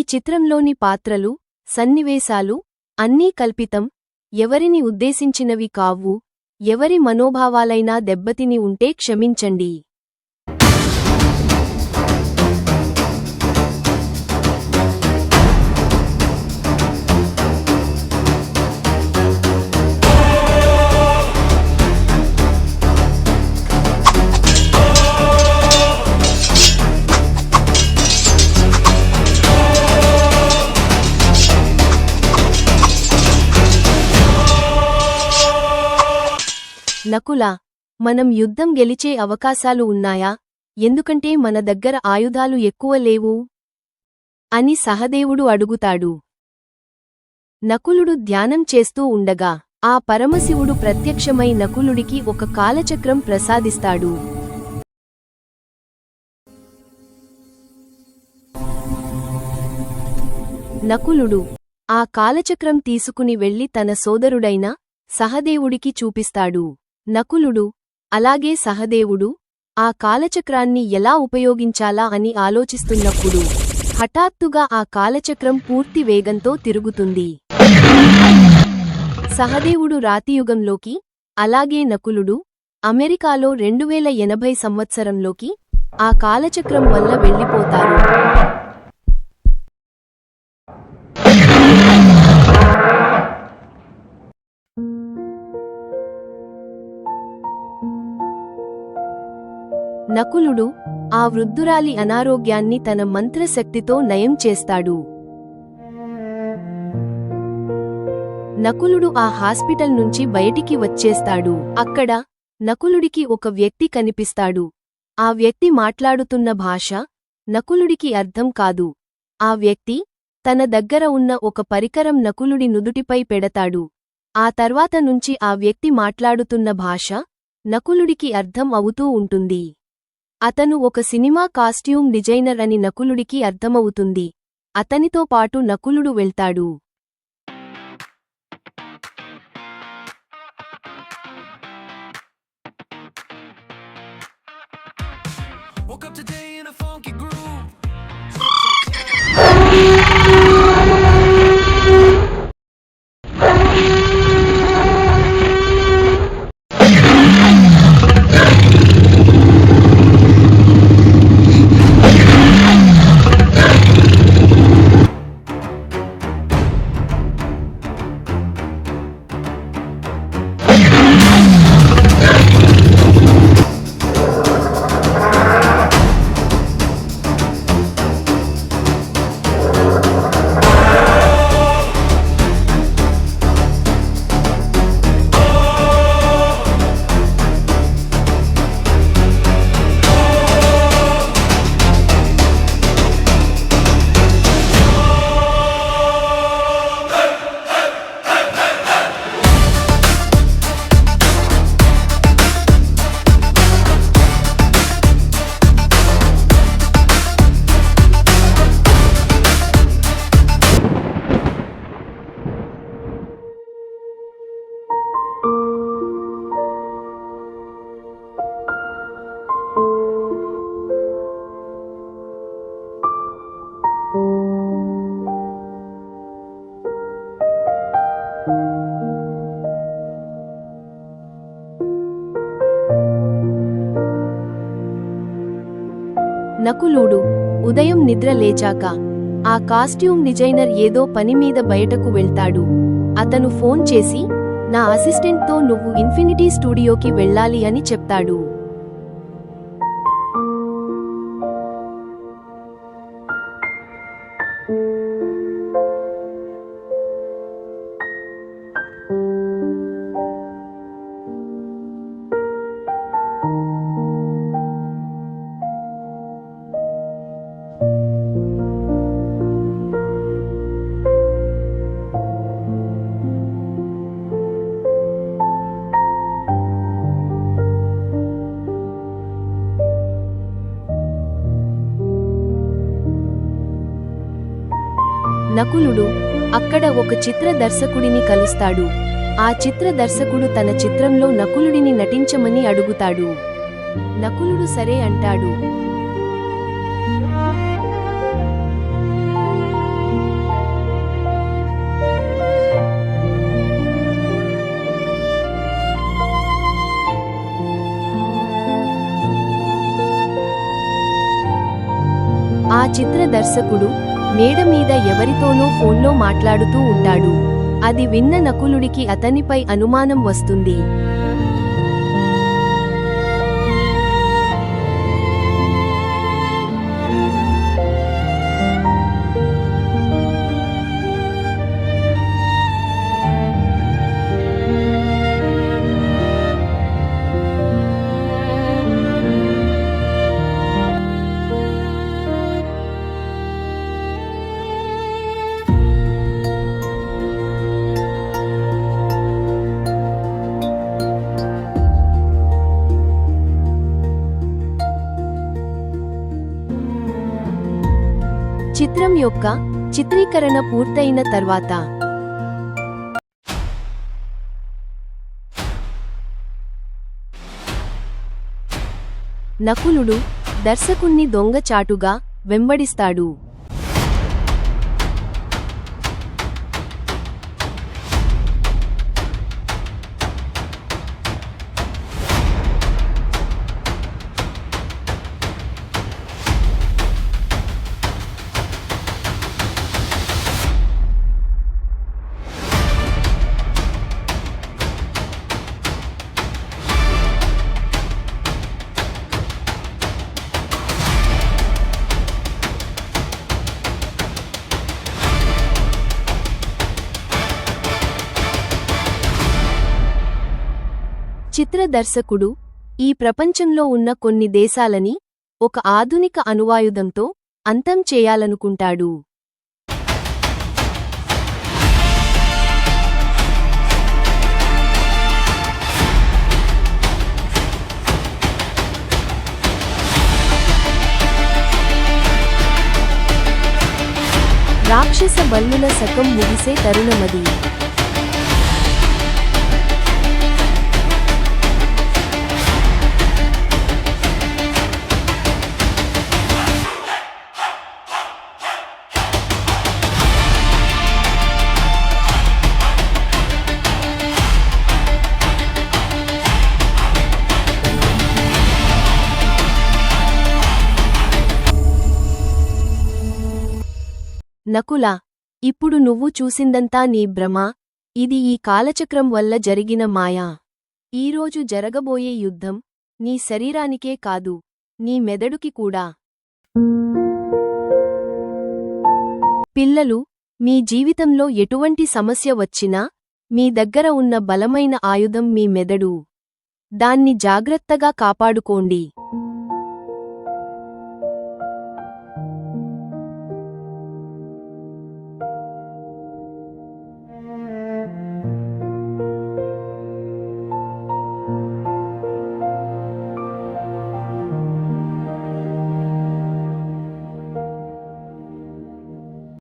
చిత్రంలోని పాత్రలు, సన్నివేశాలు అన్నీ కల్పితం, ఎవరిని ఉద్దేశించినవి కావు. ఎవరి మనోభావాలైనా దెబ్బతిని ఉంటే క్షమించండి. నకులా, మనం యుద్ధం గెలిచే అవకాశాలు ఉన్నాయా? ఎందుకంటే మన దగ్గర ఆయుధాలు ఎక్కువ లేవు అని సహదేవుడు అడుగుతాడు. నకులుడు ధ్యానం చేస్తూ ఉండగా ఆ పరమశివుడు ప్రత్యక్షమై నకులుడికి ఒక కాలచక్రం ప్రసాదిస్తాడు. నకులుడు ఆ కాలచక్రం తీసుకుని వెళ్లి తన సోదరుడైన సహదేవుడికి చూపిస్తాడు. నకులుడు, అలాగే సహదేవుడు ఆ కాలచక్రాన్ని ఎలా ఉపయోగించాలా అని ఆలోచిస్తున్నప్పుడు హఠాత్తుగా ఆ కాలచక్రం పూర్తి వేగంతో తిరుగుతుంది. సహదేవుడు రాతియుగంలోకి, అలాగే నకులుడు అమెరికాలో 2080 సంవత్సరంలోకి ఆ కాలచక్రం వల్ల వెళ్ళిపోతారు. నకులుడు ఆ వృద్ధురాలి అనారోగ్యాన్ని తన మంత్రశక్తితో నయం చేస్తాడు. నకులుడు ఆ హాస్పిటల్ నుంచి బయటికి వచ్చేస్తాడు. అక్కడ నకులుడికి ఒక వ్యక్తి కనిపిస్తాడు. ఆ వ్యక్తి మాట్లాడుతున్న భాష నకులుడికి అర్థం కాదు. ఆ వ్యక్తి తన దగ్గర ఉన్న ఒక పరికరం నకులుడి నుదుటిపై పెడతాడు. ఆ తర్వాత నుంచి ఆ వ్యక్తి మాట్లాడుతున్న భాష నకులుడికి అర్థం అవుతూ ఉంటుంది. అతను ఒక సినిమా కాస్ట్యూమ్ డిజైనర్ అని నకులుడికి అర్థమవుతుంది. అతనితో పాటు నకులుడు వెళ్తాడు. నకులుడు ఉదయం నిద్ర లేచాక ఆ కాస్ట్యూమ్ డిజైనర్ ఏదో పనిమీద బయటకు వెళ్తాడు. అతను ఫోన్ చేసి నా అసిస్టెంట్తో నువ్వు ఇన్ఫినిటీ స్టూడియోకి వెళ్ళాలి అని చెప్తాడు. నకులుడు అక్కడ ఒక చిత్ర దర్శకుడిని కలుస్తాడు. ఆ చిత్ర దర్శకుడు తన చిత్రంలో నకులుడిని నటించమని అడుగుతాడు. నకులుడు సరే అంటాడు. చిత్ర దర్శకుడు మేడ మీద ఎవరితోనో ఫోన్లో మాట్లాడుతూ ఉంటాడు. అది విన్న నకులుడికి అతనిపై అనుమానం వస్తుంది. చిత్రం యొక్క చిత్రీకరణ పూర్తయిన తర్వాత నకులుడు దర్శకుణ్ణి దొంగచాటుగా వెంబడిస్తాడు. చిత్ర దర్శకుడు ఈ ప్రపంచంలో ఉన్న కొన్ని దేశాలని ఒక ఆధునిక అణువాయుధంతో అంతం చేయాలనుకుంటాడు. రాక్షస బల్లుల శకం ముగిసే తరుణమది. నకులా, ఇప్పుడు నువ్వు చూసిందంతా నీ భ్రమ. ఇది ఈ కాలచక్రం వల్ల జరిగిన మాయా. ఈరోజు జరగబోయే యుద్ధం నీ శరీరానికే కాదు, నీ మెదడుకి కూడా. పిల్లలు, మీ జీవితంలో ఎటువంటి సమస్య వచ్చినా మీ దగ్గర ఉన్న బలమైన ఆయుధం మీ మెదడు. దాన్ని జాగ్రత్తగా కాపాడుకోండి.